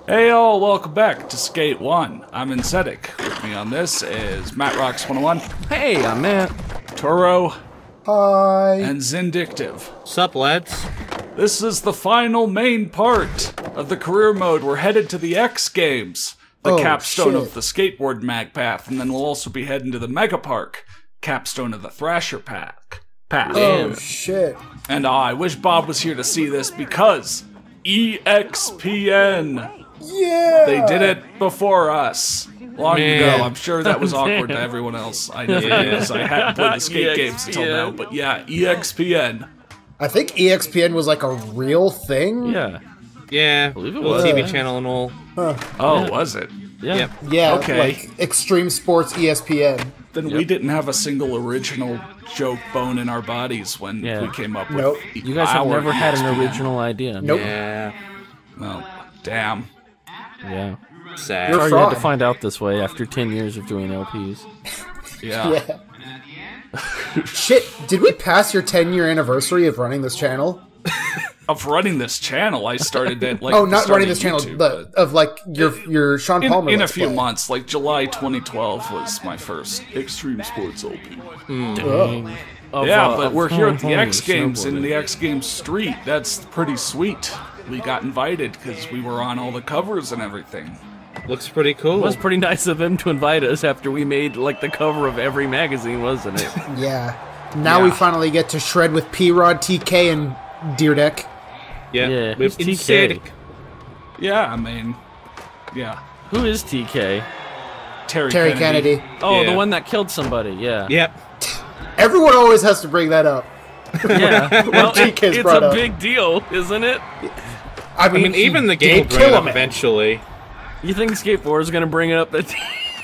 Hey all, welcome back to Skate 1. I'm Insetic. With me on this is MattRocks101. Hey, I'm Matt. Toro. Hi. And Zindictive. Sup, lads? This is the final main part of the career mode. We're headed to the X Games, the capstone of the skateboard mag path, and then we'll also be heading to the Megapark, capstone of the Thrasher path. Oh, shit. And I wish Bob was here to see this because EXPN. Yeah! They did it before us. Long ago. I'm sure that was awkward to everyone else. I never did, because I hadn't played the skate games until now. But yeah, EXPN. I think EXPN was like a real thing. Yeah. Yeah, I believe it was. TV channel and all. Huh. Oh, yeah. Was it? Yeah. Yep. Yeah, okay. Like Extreme Sports ESPN. Then we didn't have a single original joke bone in our bodies when we came up with You guys have never had an original idea. Nope. Yeah. Well, damn. Yeah. Sad. Sorry you had to find out this way after 10 years of doing LPs. Yeah. Shit, did we pass your 10-year anniversary of running this channel? Of running this channel, I started at like. Oh, not running this YouTube, channel, but of like your Sean Palmer. In a few months, like July 2012 was my first Extreme Sports LP. Dang. Yeah, but we're here at the X Games in the X Games Street. That's pretty sweet. We got invited because we were on all the covers and everything. Looks pretty cool. It was pretty nice of them to invite us after we made like the cover of every magazine, wasn't it? Yeah. Now we finally get to shred with P-Rod, TK, and Deerdeck. Yeah, with TK. Yeah, I mean, yeah. Who is TK? Terry Kennedy. Oh, the one that killed somebody. Yeah. Yep. Everyone always has to bring that up. Yeah. Well, TK's it's a big deal, isn't it? I mean even the game will bring it up eventually. You think Skateboard is gonna bring it up that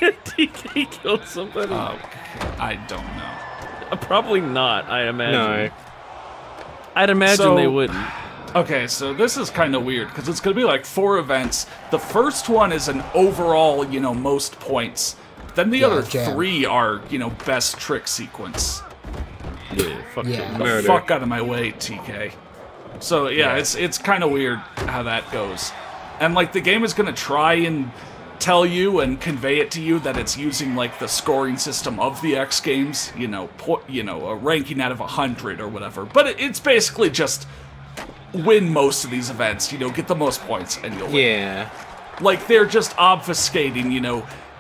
TK killed somebody? I don't know. Probably not. I imagine. No. I'd imagine they wouldn't. Okay, so this is kind of weird, because it's going to be like 4 events. The first one is an overall, most points. Then the other 3 are, best trick sequence. Yeah, fuck the fuck out of my way, TK. So, yeah. it's kind of weird how that goes. And, like, the game is going to try and tell you and convey it to you that it's using, like, the scoring system of the X Games, a ranking out of 100 or whatever. But it's basically just win most of these events, get the most points and you'll win. Yeah. Like, they're just obfuscating,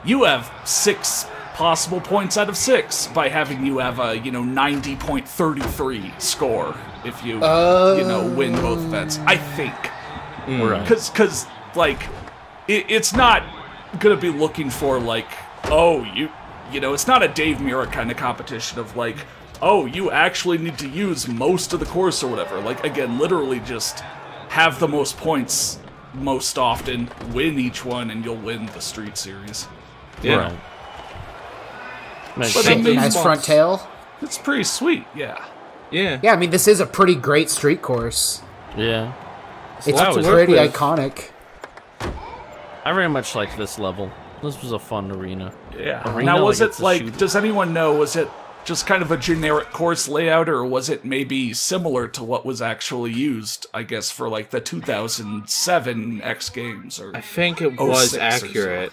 you have 6 possible points out of 6 by having you have a, 90.33 score if you, win both events. I think. Right. Because, like, it's not gonna be looking for, like, it's not a Dave Mirra kind of competition of, like, oh, you actually need to use most of the course or whatever. Like, again, literally just have the most points most often, win each one, and you'll win the Street Series. Yeah. Right. But nice front tail. It's pretty sweet, yeah. Yeah. Yeah, I mean, this is a pretty great street course. Yeah. It's pretty iconic. I very much liked this level. This was a fun arena. Yeah. Arena, now, was it's it, like, does anyone know, was it just kind of a generic course layout, or was it maybe similar to what was actually used, I guess, for, like, the 2007 X Games? Or I think it was accurate.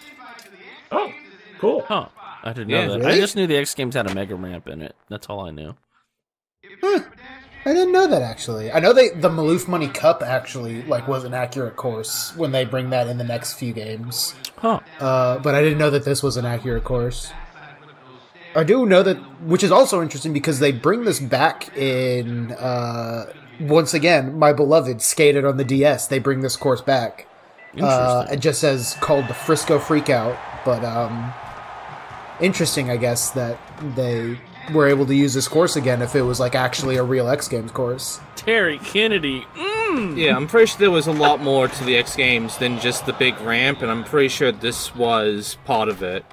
Oh, cool. Huh. I didn't know that. Really? I just knew the X Games had a mega ramp in it. That's all I knew. Huh. I didn't know that, actually. I know the Maloof Money Cup actually was an accurate course when they bring that in the next few games. Huh. But I didn't know that this was an accurate course. I do know that, which is also interesting because they bring this back in, once again, my beloved Skated on the DS. They bring this course back. It just says called the Frisco Freakout, but interesting, I guess, that they were able to use this course again if it was like actually a real X Games course. Terry Kennedy. Yeah, I'm pretty sure there was a lot more to the X Games than just the big ramp, and I'm pretty sure this was part of it.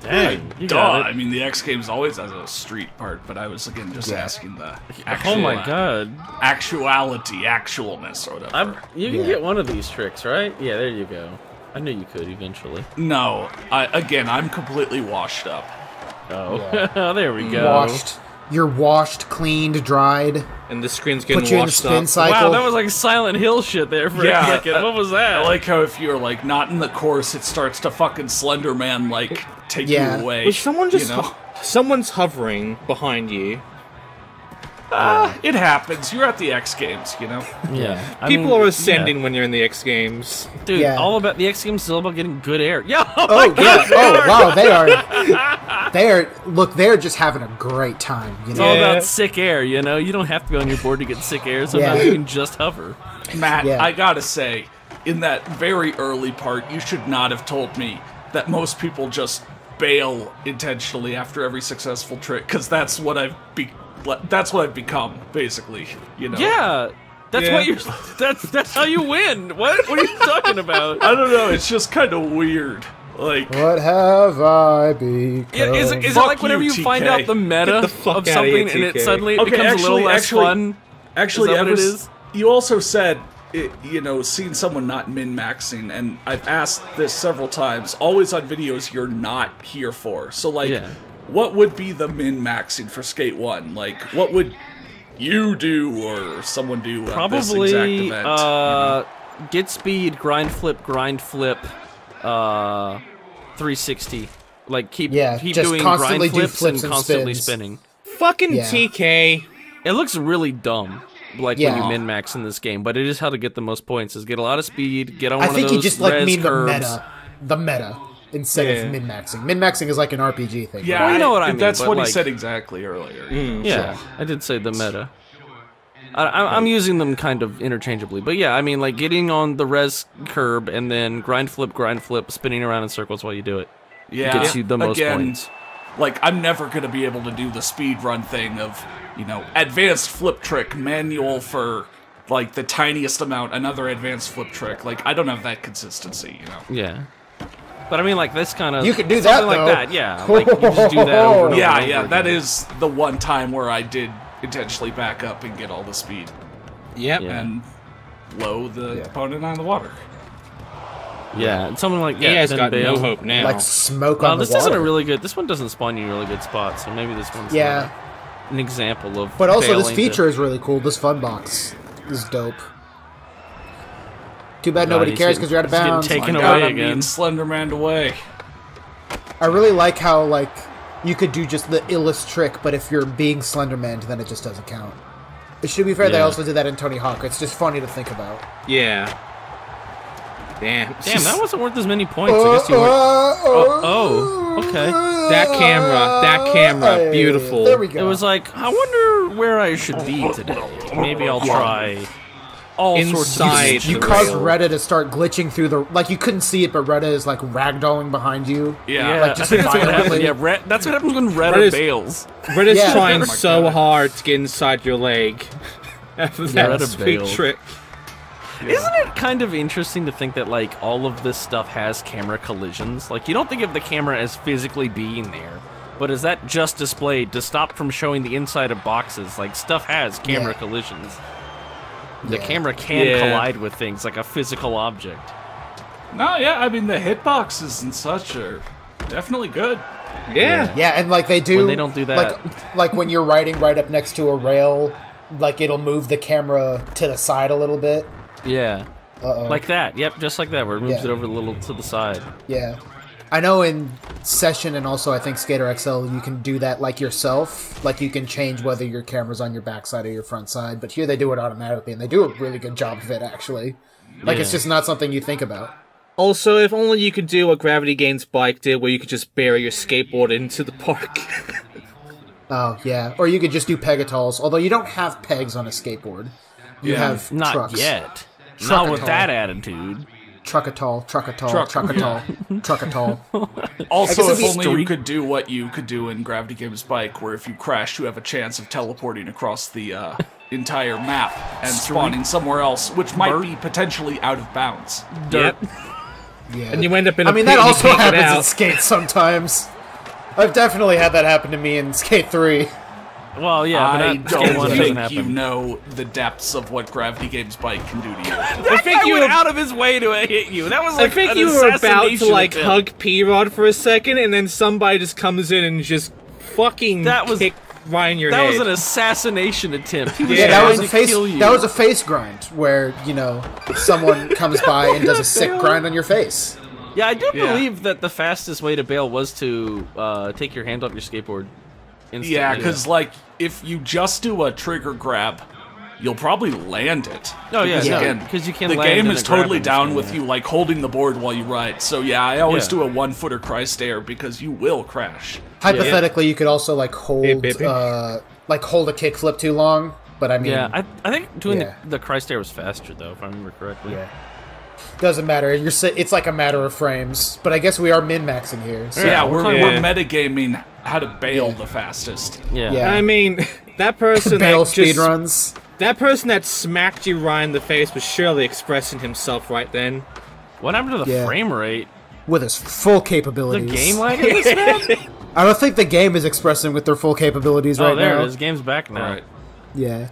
Dang, you got it. I mean, the X Games always has a street part, but I was, again, just asking the actual, oh my god. Actualness, or whatever. You can get one of these tricks, right? Yeah, there you go. I knew you could eventually. No, I'm completely washed up. Oh, there we go. Washed. You're washed, cleaned, dried. And the screen's getting Put you in the washed spin up. cycle. Wow, that was like Silent Hill shit there for a second. What was that? I like how if you're like not in the course, it starts to fucking Slender Man like take you away. Was someone just you know? someone's hovering behind you? It happens. You're at the X Games, you know. Yeah, People are ascending when you're in the X Games. Dude, Yeah. all about the X Games is all about getting good air. Yeah. Oh yeah! Oh wow! They're just having a great time. You It's know? all about sick air, you know? You don't have to be on your board to get sick air. Sometimes you can just hover. Matt, Yeah. I gotta say, in that very early part, you should not have told me that most people just bail intentionally after every successful trick, because that's what I've become, basically. You know. Yeah. That's what you're. That's how you win. What are you talking about? I don't know. It's just kind of weird. Like, What have I become? Yeah, is it Fuck like whenever you, you find TK. out the meta Get the fuck of outta something here, and it TK. suddenly Okay, becomes a little less fun? Actually, Is that what it ever is? you also said, seeing someone not min-maxing, and I've asked this several times, always on videos you're not here for. So, like, Yeah. what would be the min-maxing for Skate 1? Like, what would you do or someone do at this exact Probably event? get speed, grind flip, 360. Like keep just doing constantly grind do flips flips and and constantly spins. spinning. Fucking Yeah. TK. It looks really dumb, like when Yeah. you min max in this game, but it is how to get the most points. Is get a lot of speed, get on I one think of you those just like res mean curves. the meta instead of min maxing. Min maxing is like an RPG thing. Yeah, Well, you know what I mean, That's but, what like- he said exactly earlier. Yeah, I did say the meta. I'm using them kind of interchangeably, but yeah, I mean like getting on the res curb and then grind flip, spinning around in circles while you do it. Yeah, Gets you the most points. Like, I'm never gonna be able to do the speed run thing of, advanced flip trick, manual for, like, the tiniest amount, another advanced flip trick. Like, I don't have that consistency, Yeah. But I mean, like, this kind of... You could do that, something though. like that, yeah. Like, you just do that over and over Yeah, and yeah, over that again. is the one time where I did intentionally back up and get all the speed. Yep. Yeah. And low the opponent on the water. Yeah, and something like... Yeah, Yeah, has then got bail. no hope now. Like smoke Well, on the this water. isn't a really good... This one doesn't spawn you in a really good spot, so maybe this one's Yeah. an example of But also, this failing feature to- is really cool. This fun box is dope. Too bad God, nobody he's cares getting- because you're out of he's getting bounds. taken My away God, I'm again. being Slenderman away. I really like how you could do just the illest trick, but if you're being Slenderman, then it just doesn't count. It should be fair. They Yeah. also did that in Tony Hawk. It's just funny to think about. Yeah. Damn. Damn, that wasn't worth as many points. I guess you were... Oh, okay. That camera, beautiful. There we go. It was like, I wonder where I should be today. Maybe I'll try all sorts of Inside things. You the caused rail. Retta to start glitching through the... Like, you couldn't see it, but Retta is, like, ragdolling behind you. Yeah, Yeah, Like, just I think that's what violently. happened. Yeah, that's what happens when Retta Retta's- bails. Retta's Yeah. trying Oh my so God. hard to get inside your leg. After that Retta sweet bailed. trick. Isn't it kind of interesting to think that, like, all of this stuff has camera collisions? Like, you don't think of the camera as physically being there, but is that just displayed to stop from showing the inside of boxes? Like, stuff has camera Yeah. collisions. The Yeah. camera can Yeah. collide with things, like a physical object. No, yeah, I mean, the hitboxes and such are definitely good. Yeah. Yeah, and, like, they do... When they don't do that. Like when you're riding right up next to a rail, like, it'll move the camera to the side a little bit. Yeah. Uh-oh. Like that. Yep, just like that, where it moves Yeah. it over a little to the side. Yeah. I know in Session and also I think Skater XL, you can do that like yourself. Like you can change whether your camera's on your backside or your front side. But here they do it automatically, and they do a really good job of it, actually. Like it's Yeah. just not something you think about. Also, if only you could do what Gravity Gains Bike did, where you could just bury your skateboard into the park. Oh, yeah. Or you could just do pegatals, although you don't have pegs on a skateboard. You have Not trucks. yet. Not with Truckatol. that attitude. Truckatol, truckatol, Truck. truckatol, truckatol. Also, guess if it'd be only you street- could do what you could do in Gravity Games Bike, where if you crash, you have a chance of teleporting across the entire map and spawning somewhere else, which might be potentially out of bounds. Yep. Yeah. And you end up in a I mean, pit that and you also can't get happens in out. Skate sometimes. I've definitely had that happen to me in Skate 3. Well, yeah, but I that Skate 1 don't doesn't think you happen. know the depths of what Gravity Games Bike can do to you. I think you went were- out of his way to hit you. That was I like think an you were about assassination to, like, attempt. hug P-Rod for a second, and then somebody just comes in and just fucking That was kick right in your That head. was an assassination attempt. He was Yeah, trying to kill you. that was a face grind where, you know, someone comes by and does a sick grind on your face. Yeah, I do believe that the fastest way to bail was to take your hand off your skateboard instantly. Yeah, because, like, if you just do a trigger grab, you'll probably land it. Oh, yeah, Because, no, again, because you can the land game in is a grab totally in this down game, with yeah. you, like, holding the board while you ride. So, yeah, I always Yeah. do a one-footer Christ air because you will crash. Hypothetically, you could also, like, hold Hey, baby. hold a kickflip too long, but I mean... Yeah, I think doing Yeah. the Christ air was faster, though, if I remember correctly. Yeah. Doesn't matter. It's like a matter of frames. But I guess we are min-maxing here. So. Yeah, we're we're talking- metagaming how to bail Yeah. the fastest. Yeah. Yeah. I mean, that person Bail that just, speedruns. that person that smacked you right in the face was surely expressing himself right then. What happened to the Yeah. frame rate? With his full The capabilities. game lag in this map? I don't think the game is expressing with their full capabilities Oh, right there now. it is. Game's back now. Right. Yeah.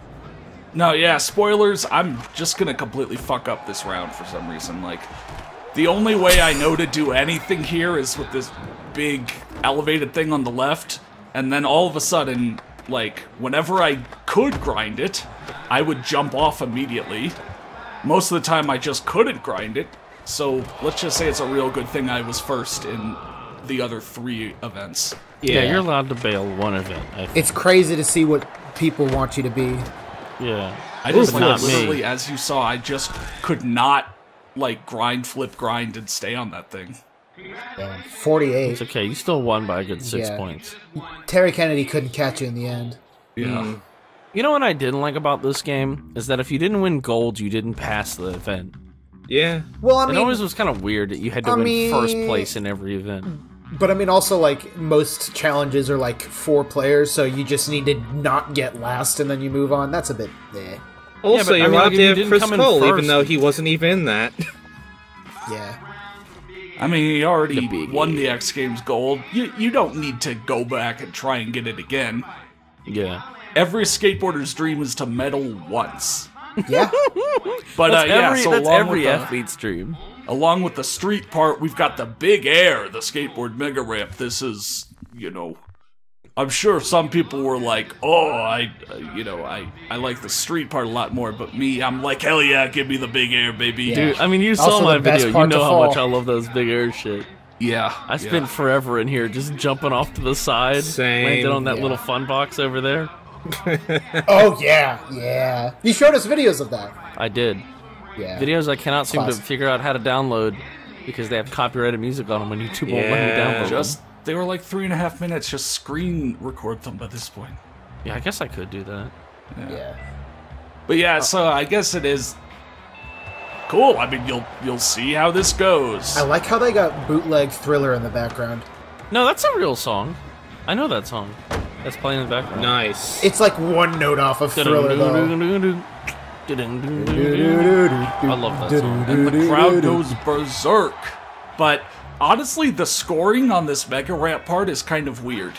No, yeah, spoilers, I'm just gonna completely fuck up this round for some reason. Like, the only way I know to do anything here is with this big elevated thing on the left, and then all of a sudden, like, whenever I could grind it, I would jump off immediately. Most of the time I just couldn't grind it, so let's just say it's a real good thing I was first in the other 3 events. Yeah, you're allowed to bail one event, I think. It's crazy to see what people want you to be. Yeah. I just, like, not me. literally, as you saw, I just could not, like, grind, flip, grind, and stay on that thing. 48. It's okay. You still won by a good 6 Yeah. points. Terry Kennedy couldn't catch you in the end. Yeah. You know what I didn't like about this game? Is that if you didn't win gold, you didn't pass the event. Yeah. Well, I It mean, always was kind of weird that you had to I win first mean- place in every event. but I mean, also, like, most challenges are, like, 4 players, so you just need to not get last and then you move on. That's a bit, Also, but I you're mean, allowed like, if to you have didn't Chris come in Cole, even first- though he wasn't even in that. yeah. I mean, he already The big won the X Games gold. You don't need to go back and try and get it again. Yeah. Every skateboarder's dream is to medal once. Yeah. But That's so that's along every with the, athlete's dream. along with the street part, we've got the big air, the skateboard mega ramp. This is, you know, I'm sure some people were like, "Oh, I like the street part a lot more," but me, I'm like, "Hell yeah, give me the big air, baby." Yeah. Dude, I mean, you saw Also my the best video. You part know to how much fall. I love those big air shit. Yeah. I spent forever in here just jumping off to the side, Same, landed on that yeah. little fun box over there. Oh, yeah. Yeah. You showed us videos of that. I did. Yeah. Videos I cannot seem to Classic. figure out how to download because they have copyrighted music on them and YouTube won't let me Yeah. download Just them. they were like 3.5 minutes. Just screen record them by this point. Yeah, I guess I could do that. Yeah. But yeah, so I guess it is cool. I mean, you'll see how this goes. I like how they got bootleg Thriller in the background. No, that's a real song. I know that song. That's playing in the background. Nice. It's like one note off of Thriller, though. I love that song. And the crowd goes berserk. But honestly, the scoring on this mega ramp part is kind of weird.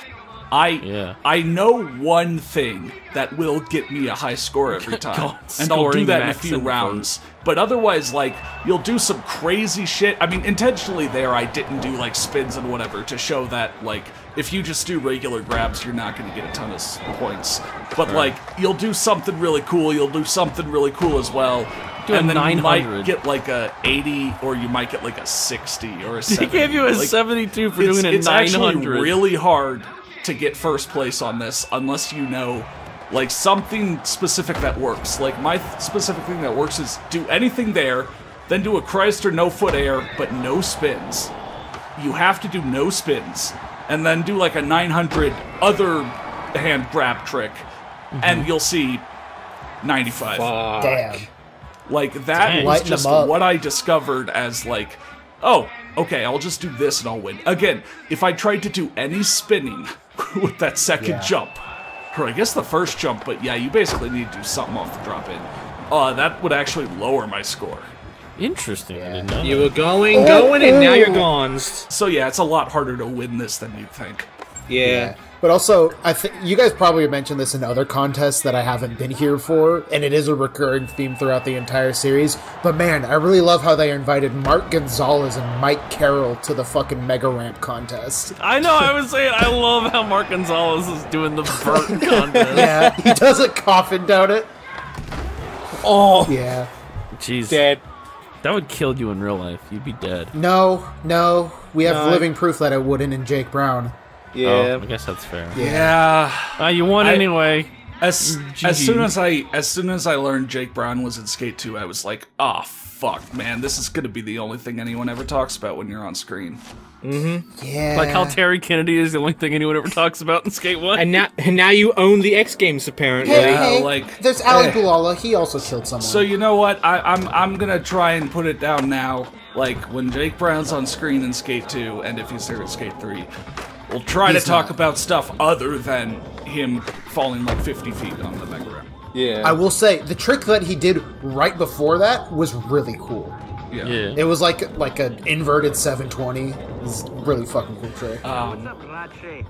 I know one thing that will get me a high score every time, God, and I'll do scoring that in a max few info. rounds. But otherwise, like, you'll do some crazy shit. I mean, intentionally there, I didn't do, like, spins and whatever to show that, like, if you just do regular grabs, you're not going to get a ton of points. But, like, you'll do something really cool, you'll do something really cool as well. Do a and then you 900. might get, like, a 80, or you might get, like, a 60 or a 70. He gave you a Like, 72 for doing a it's 900. actually really hard to get first place on this unless you know, like, something specific that works. Like, my specific thing that works is do anything there, then do a Christ or no foot air, but no spins. You have to do no spins, and then do like a 900 other hand grab trick, and you'll see 95. Fuck. Damn. Like, that Dang. was Lighten just them up. what I discovered as, like, oh, okay, I'll just do this and I'll win. Again, if I tried to do any spinning with that second Yeah. jump, or I guess the first jump, but yeah, you basically need to do something off the drop in. That would actually lower my score. Interesting. I didn't know. You were going, and now you're gone. So yeah, it's a lot harder to win this than you'd think. Yeah. But also, I think you guys probably mentioned this in other contests that I haven't been here for, and it is a recurring theme throughout the entire series. But man, I really love how they invited Mark Gonzalez and Mike Carroll to the fucking Mega Ramp contest. I know, I was saying, I love how Mark Gonzalez is doing the vert contest. Yeah, he does a coffin down it. Oh, Yeah. Jeez. dead. That would kill you in real life. You'd be dead. No, we have No. living proof that it wouldn't in Jake Brown. Yeah. Oh, I guess that's fair. Yeah. You won anyway. As soon as I learned Jake Brown was in Skate 2, I was like, oh fuck, man, this is gonna be the only thing anyone ever talks about when you're on screen. Yeah. Like how Terry Kennedy is the only thing anyone ever talks about in Skate 1. And now you own the X Games apparently. Hey, like, there's Ali Boulala. He also killed someone. So you know what? I'm gonna try and put it down now. Like when Jake Brown's on screen in Skate 2, and if he's there in Skate 3, we'll try He's to talk not. about stuff other than him falling like 50 feet on the Mega Ramp. Yeah. I will say the trick that he did right before that was really cool. Yeah. Yeah. It was like an inverted 720. It was a really fucking cool trick.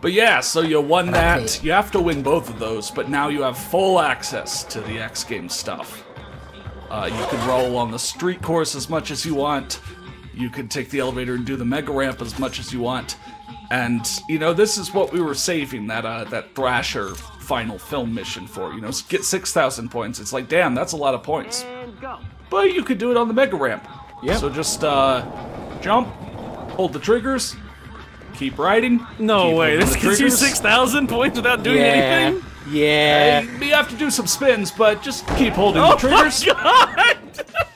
But yeah, so you won Okay. that. You have to win both of those, but now you have full access to the X Games stuff. You can roll on the street course as much as you want. You can take the elevator and do the Mega Ramp as much as you want. And, you know, this is what we were saving that Thrasher final film mission for. You know, get 6,000 points. It's like, damn, that's a lot of points. But you could do it on the Mega Ramp. Yep. So just jump, hold the triggers, keep riding. No keep way, holding this the gets you triggers. 6,000 points without doing Yeah. anything? Yeah. You have to do some spins, but just keep holding Oh the triggers. my god!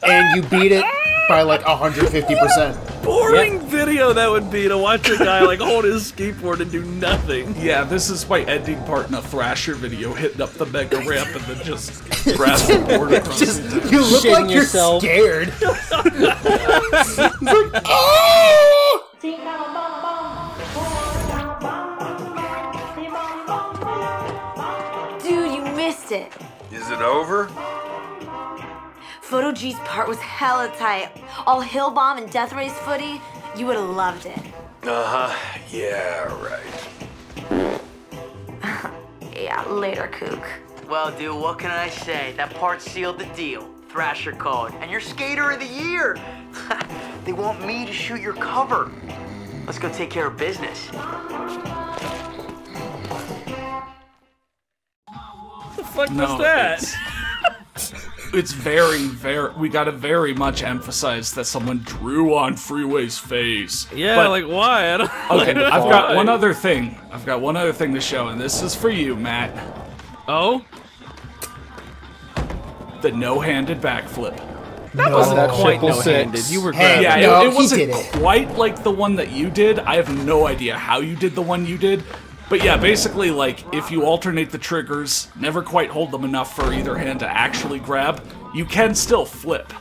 And you beat it by like 150%. Boring video that would be to watch a guy like hold his skateboard and do nothing. Yeah, this is my ending part in a Thrasher video, hitting up the Mega Ramp and then just grab the board across Just the entire- you look Shitting like you're yourself. scared. Dude, you missed it. Is it over? Photo G's part was hella tight. All Hill Bomb and Death Race footy. You would have loved it. Uh-huh. Yeah, right. Yeah, later, kook. Well, dude, what can I say? That part sealed the deal. Thrasher called, and you're Skater of the Year. They want me to shoot your cover. Let's go take care of business. What the fuck No, was that? It's very, we gotta very much emphasize that someone drew on Freeway's face. Yeah, But- like why? I don't, Okay, like, I've got why? one other thing. I've got one other thing to show, and this is for you, Matt. Oh? The no-handed backflip. That wasn't that quite triple no-handed. six. You were Hey, grabbing. Yeah, No, it he wasn't did it. quite like the one that you did. I have no idea how you did the one you did. But yeah, basically, like, if you alternate the triggers, never quite hold them enough for either hand to actually grab, you can still flip.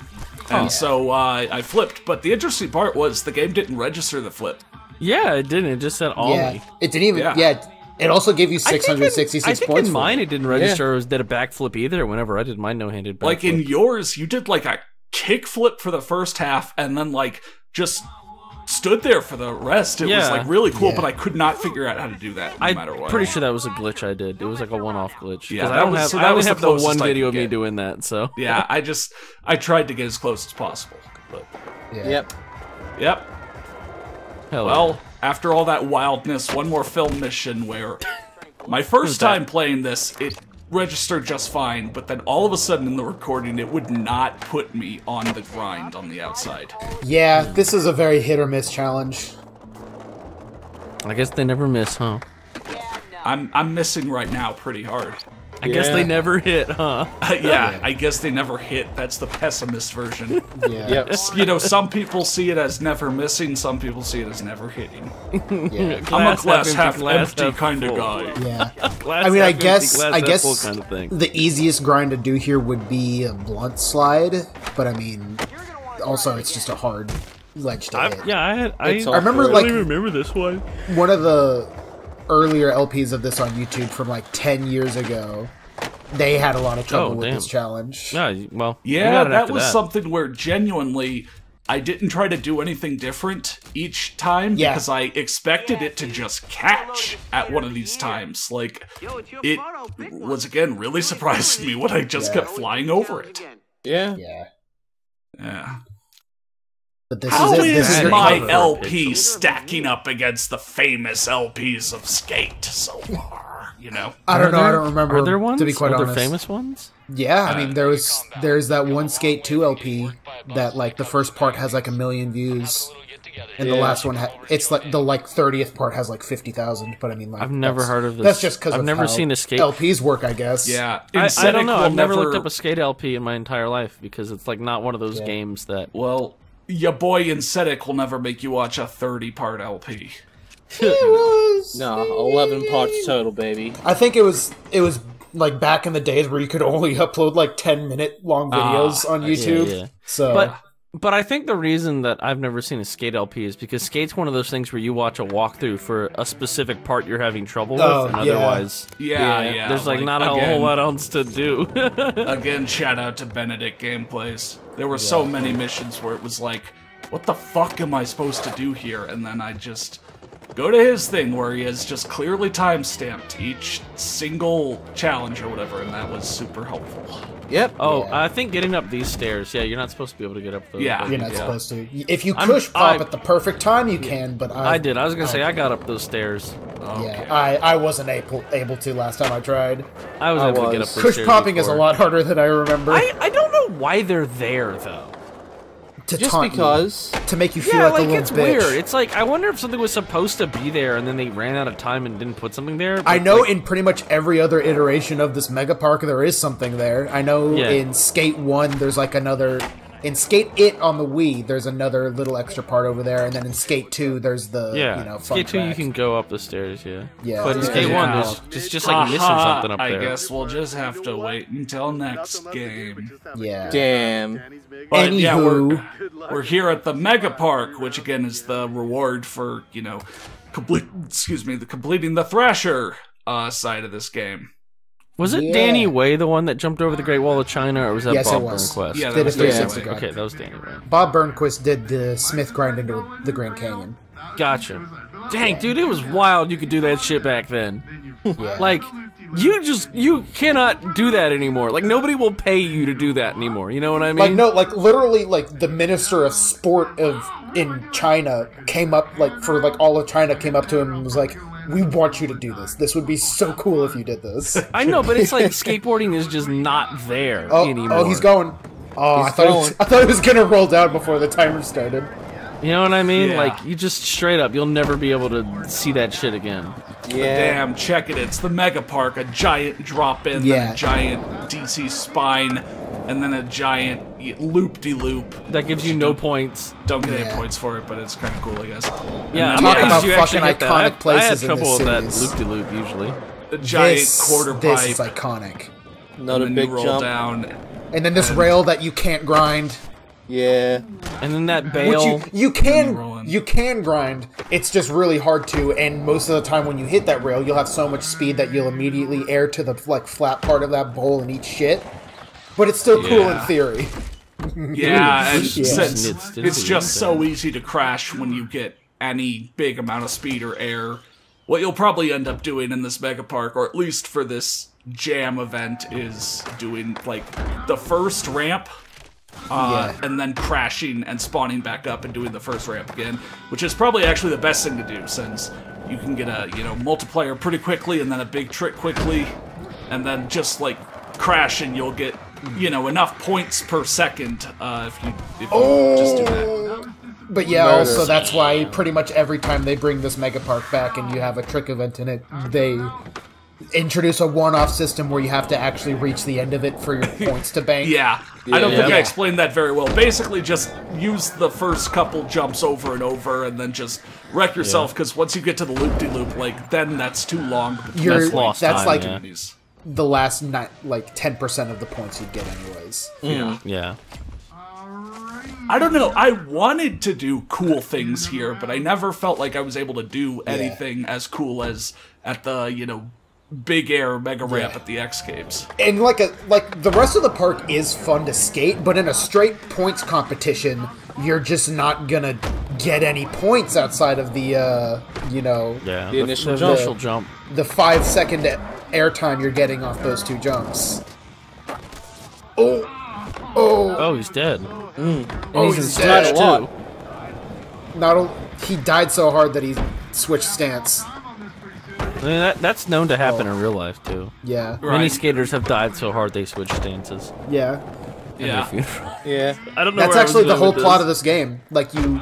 And so I flipped, but the interesting part was the game didn't register the flip. Yeah, it didn't. It just said Ollie. Yeah, it didn't even. Yeah. Yeah, it also gave you I think 666 points. in for mine it. it didn't register as did a backflip either whenever I did my no-handed backflip. Like, in yours, you did, like, a kick flip for the first half, and then, like, just stood there for the rest. It was, Yeah. like, really cool, Yeah. but I could not figure out how to do that, no matter I'm what. pretty sure that was a glitch I did. It was like a one-off glitch. Yeah, 'Cause that I don't was- have, so I that only was the have the closest one I video could of me get. doing that, so. Yeah, I tried to get as close as possible. But, Yeah. Yep. yep. Hell Well, after all that wildness, one more film mission where my first that? time playing this, it registered just fine, but then all of a sudden in the recording, it would not put me on the grind on the outside. Yeah, this is a very hit or miss challenge. I guess they never miss, huh? I'm missing right now pretty hard. I guess they never hit, huh? Yeah, I guess they never hit. That's the pessimist version. Yeah. Yep. You know, some people see it as never missing, some people see it as never hitting. Yeah. I'm a glass half glass empty half kind of full. guy. Yeah. Glass I mean, I half empty, guess, glass I half guess full kind of thing. the easiest grind to do here would be a blunt slide, but I mean, also it's just a hard ledge to hit. Yeah, I It's all remember, for it. like- remember this one. One of the earlier LPs of this on YouTube from like 10 years ago, they had a lot of trouble with damn. this challenge. Yeah, well, we Yeah, got it that after was something where genuinely I didn't try to do anything different each time because I expected it to just catch at one of these times. Like, it was, again, really surprised me when I just kept flying over it. Yeah. Yeah. But this How is your my cover. LP stacking up against the famous LPs of Skate so far? You know? I don't know. I don't remember. Are there ones? To be quite Are there honest, famous ones? Yeah, I mean, there's that one Skate 2 LP that like the first part has like 1 million views, and the last one it's like the 30th part has like 50,000. But I mean, like, I've never heard of this. That's just because I've never seen a Skate LPs work, I guess. Yeah, I don't know. I've never looked up a Skate LP in my entire life because it's like not one of those games that. Well, your boy Insedic will never make you watch a 30-part LP. No, 11 parts total, baby. I think it was like back in the days where you could only upload like 10-minute long videos on YouTube. Yeah. So, but I think the reason that I've never seen a Skate LP is because Skate's one of those things where you watch a walkthrough for a specific part you're having trouble with, and otherwise, there's like not a whole lot else to do. Again, shout out to Benedict Gameplays. There were so many missions where it was like, what the fuck am I supposed to do here? And then I just go to his thing where he has just clearly time-stamped each single challenge or whatever, and that was super helpful. Yep. Oh, I think getting up these stairs, you're not supposed to be able to get up those. Yeah. you're not supposed to. If you push pop at the perfect time, you can, but I did. I was going to say, I got up those stairs. Yeah, I wasn't able to last time I tried. I was able to get up those Push stairs popping is a before. lot harder than I remember. I don't know why they're there, though. To Just taunt because. you, to make you feel Yeah, like a little it's bitch. weird. It's like, I wonder if something was supposed to be there and then they ran out of time and didn't put something there. I but, know like, in pretty much every other iteration of this Megapark there is something there. I know in Skate 1 there's like another... In Skate It on the Wii, there's another little extra part over there, and then in Skate 2 there's the, fun Skate 2 you track. can go up the stairs, Yeah. But in Skate 1, there's just like missing something up there. I guess we'll just have to wait until next game. Yeah. Damn. But Anywho, we're here at the Megapark, which again is the reward for, completing the Thrasher side of this game. Was it Danny Way, the one that jumped over the Great Wall of China, or was that Yes, Bob it was. Burnquist? Yeah, Did that was a Danny 360 Way. grind. Okay, that was Danny Way. Bob Burnquist did the Smith grind into the Grand Canyon. Gotcha. Dang, dude, it was wild you could do that shit back then. Like, you cannot do that anymore. Like, nobody will pay you to do that anymore. You know what I mean? Like, no, like, literally, like, the Minister of Sport in China came up, like, for, like, all of China came up to him and was like, we want you to do this. This would be so cool if you did this. I know, but it's like skateboarding is just not there anymore. Oh, he's going. Oh, I thought it was gonna roll down before the timer started. You know what I mean? Yeah. Like, you just straight up, you'll never be able to see that shit again. Damn, check it. It's the Megapark. A giant drop-in, then a giant DC spine, and then a giant loop-de-loop. That gives you no points. Don't get any points for it, but it's kind of cool, I guess. Yeah, And Talk then about you fucking actually get that. iconic places I had in trouble this with that series. loop-de-loop usually. a giant quarter This pipe. is iconic. Another and then big you roll jump. down. And then this rail that you can't grind. Yeah. And then that bail. Which you can grind. It's just really hard to, and most of the time when you hit that rail, you'll have so much speed that you'll immediately air to the like flat part of that bowl and eat shit. But it's still cool in theory. Yeah, and since It's it's just so easy to crash when you get any big amount of speed or air, what you'll probably end up doing in this Megapark, or at least for this jam event, is doing like the first ramp, and then crashing and spawning back up and doing the first ramp again, which is probably actually the best thing to do, since you can get a multiplier pretty quickly and then a big trick quickly, and then just like crash and you'll get enough points per second if you just do that. But yeah, also that's why pretty much every time they bring this Megapark back and you have a trick event in it, they introduce a one-off system where you have to actually reach the end of it for your points to bank. Yeah, I don't think I explained that very well. Basically, just use the first couple jumps over and over, and then just wreck yourself. Because once you get to the loop-de-loop, then that's too long. You're, lost that's time, like yeah. the last 10% of the points you'd get anyways. Yeah. I don't know. I wanted to do cool things here, but I never felt like I was able to do anything as cool as at the big air mega ramp at the X Games. And like the rest of the park is fun to skate, but in a straight points competition, you're just not gonna get any points outside of the the initial jump. The 5-second airtime you're getting off those two jumps. Oh, he's dead. He's dead. Too. He died so hard that he switched stance. I mean, that's known to happen in real life too. Yeah. Many skaters have died so hard they switch stances. Yeah. Yeah. Yeah. I don't know. That's actually the whole plot of this game. Like you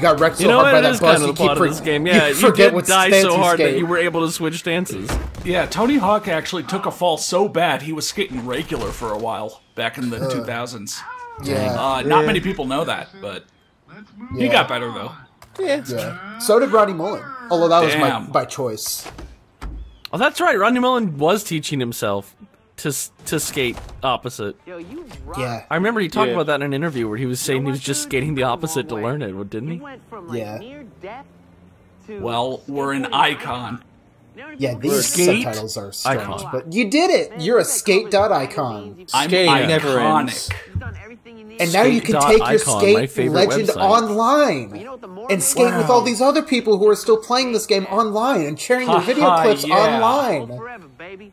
got wrecked so hard by that bus, you keep this game. Yeah, you forget did what die stance so you hard that skate. you were able to switch stances. Yeah, Tony Hawk actually took a fall so bad he was skating regular for a while back in the 2000s. Yeah. Not many people know that, but he got better though. Yeah. So did Rodney Mullen. Although that was by choice. Oh, that's right. Rodney Mullen was teaching himself to skate opposite. Yeah. I remember he talked about that in an interview where he was saying he was just skating the opposite to learn it, didn't he? Yeah. Well, we're an icon. Yeah, these Skate subtitles are strange, icon. but you did it. You're a skate.icon. I'm Skating never iconic. And now you can take your Skate.icon, my skate favorite legend website. online and skate with all these other people who are still playing this game online and sharing their video clips online.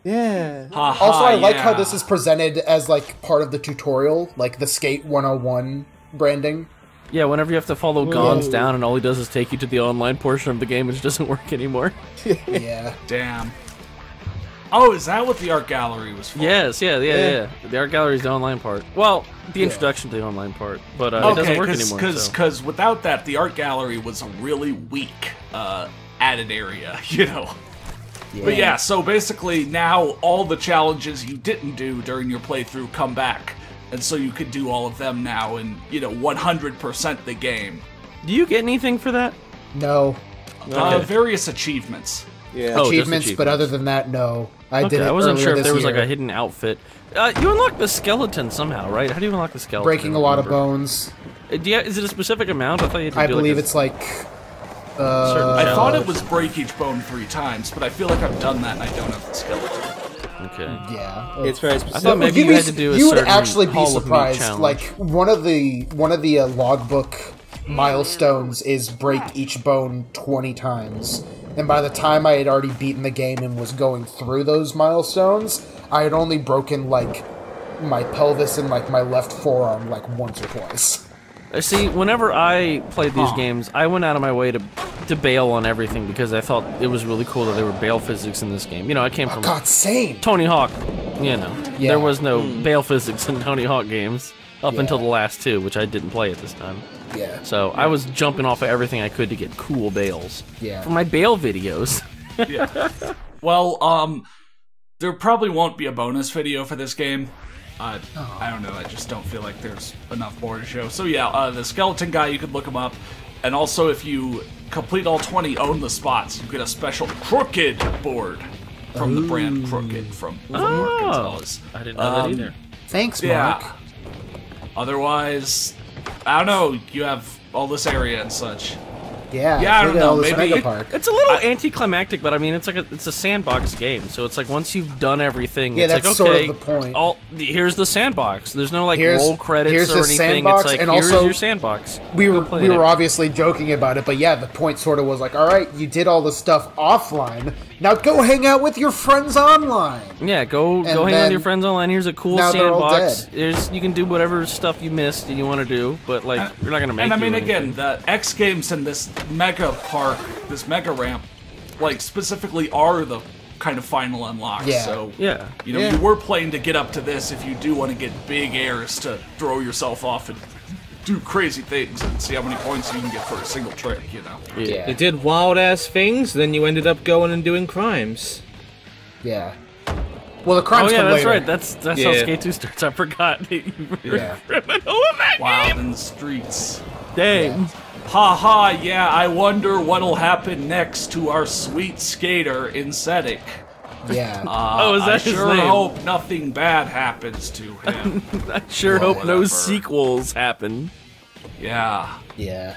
Yeah. Also, I like how this is presented as like part of the tutorial, like the Skate 101 branding. Yeah, whenever you have to follow Gons down and all he does is take you to the online portion of the game, which doesn't work anymore. Yeah. Damn. Oh, is that what the art gallery was for? Yes, yeah. The art gallery is the online part. Well, the introduction to the online part, but it doesn't work anymore. Because without that, the art gallery was a really weak added area, you know. Yeah. But yeah, so basically now all the challenges you didn't do during your playthrough come back, and so you could do all of them now and 100% the game. Do you get anything for that? No. Various achievements. Yeah. Achievements, but other than that, no. I did it I wasn't sure if there was year. like a hidden outfit. You unlock the skeleton somehow, right? How do you unlock the skeleton? Breaking a lot of bones. Is it a specific amount? I thought you had to I do believe like it's like... I thought it was break each bone 3 times, but I feel like I've done that and I don't have the skeleton. Okay. Yeah. It's very specific. I thought maybe you had to do a You would certain actually be Hall of Meat surprised. challenge. Like one of the logbook milestones is break each bone 20 times. And by the time I had already beaten the game and was going through those milestones, I had only broken like my pelvis and like my left forearm like once or twice. See, whenever I played these games, I went out of my way to bail on everything because I thought it was really cool that there were bail physics in this game. You know, I came from God, same. Tony Hawk. You know, there was no bail physics in Tony Hawk games up until the last 2, which I didn't play at this time. Yeah. So I was jumping off of everything I could to get cool bails. Yeah. For my bail videos. Yeah. Well, there probably won't be a bonus video for this game. I don't know, I just don't feel like there's enough more to show. So yeah, the skeleton guy, you could look him up. And also, if you complete all 20 own the spots, you get a special Crooked board from the brand Crooked from Mark Gonzalez. I didn't know that either. Thanks, Mark. Yeah. Otherwise, I don't know, you have all this area and such. Yeah, I don't know, this maybe- Megapark. It's a little anticlimactic, but I mean, it's a sandbox game, so it's like once you've done everything, Yeah, it's that's like sort okay, of the point. here's the sandbox. There's no like Here's- roll credits here's or the anything. sandbox, It's like and here's also- your sandbox. We Go play were it. obviously joking about it, but yeah, the point sort of was like, all right, you did all the stuff offline. Now go hang out with your friends online. Yeah, go hang with then- your friends online. Here's a cool now they're all sandbox. dead. You can do whatever stuff you missed and you want to do, but like you're not gonna make. And I do mean, anything. again, the X Games and this Megapark, this Mega Ramp, like, specifically are the kind of final unlock. Yeah. So, Yeah. you know, you were playing to get up to this if you do want to get big airs to throw yourself off and do crazy things and see how many points you can get for a single trick, you know? Yeah. You did wild-ass things, then you ended up going and doing crimes. Yeah. Well, the Oh crimes yeah, come that's later. right. That's how Yeah. Skate 2 starts. I forgot. You were Yeah. a criminal in that Wild game. in the streets. Dang. Ha ha, yeah, I wonder what'll happen next to our sweet skater in Sedek. Yeah. Oh, is that I his sure name? hope nothing bad happens to him. I sure hope no whatever. sequels happen. Yeah. Yeah.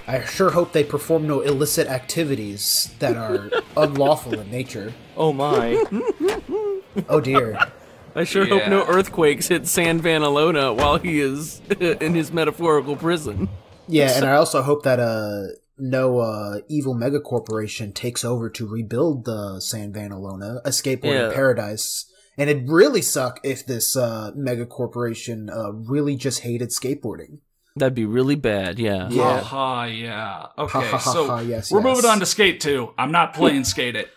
I sure hope they perform no illicit activities that are unlawful in nature. Oh my. Oh dear. I sure hope no earthquakes hit San Vanalona while he is in his metaphorical prison. Yeah, and I also hope that no evil mega corporation takes over to rebuild the San Vanalona, a skateboarding paradise. And it'd really suck if this mega corporation really just hated skateboarding. That'd be really bad, yeah. Yeah. Okay, so yes, we're moving on to Skate 2. I'm not playing Skate It.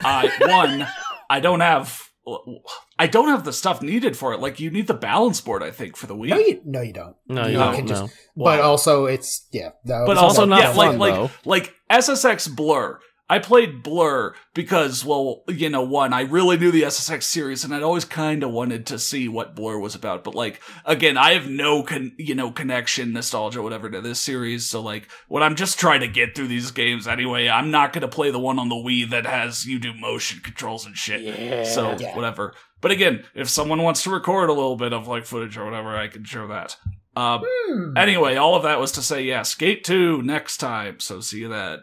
One, I don't have the stuff needed for it. Like, you need the balance board, I think, for the Wii. No, you don't. No, you don't. Just, but also, it's but also not fun, though. Like SSX Blur. I played Blur because, well, you know, one, I really knew the SSX series, and I'd always kind of wanted to see what Blur was about. But, like, again, I have no, connection, nostalgia, whatever, to this series. So, like, when I'm just trying to get through these games anyway, I'm not going to play the one on the Wii that has you do motion controls and shit. Whatever. But again, if someone wants to record a little bit of, like, footage or whatever, I can show that. Anyway, all of that was to say, Skate 2 next time. So see you then.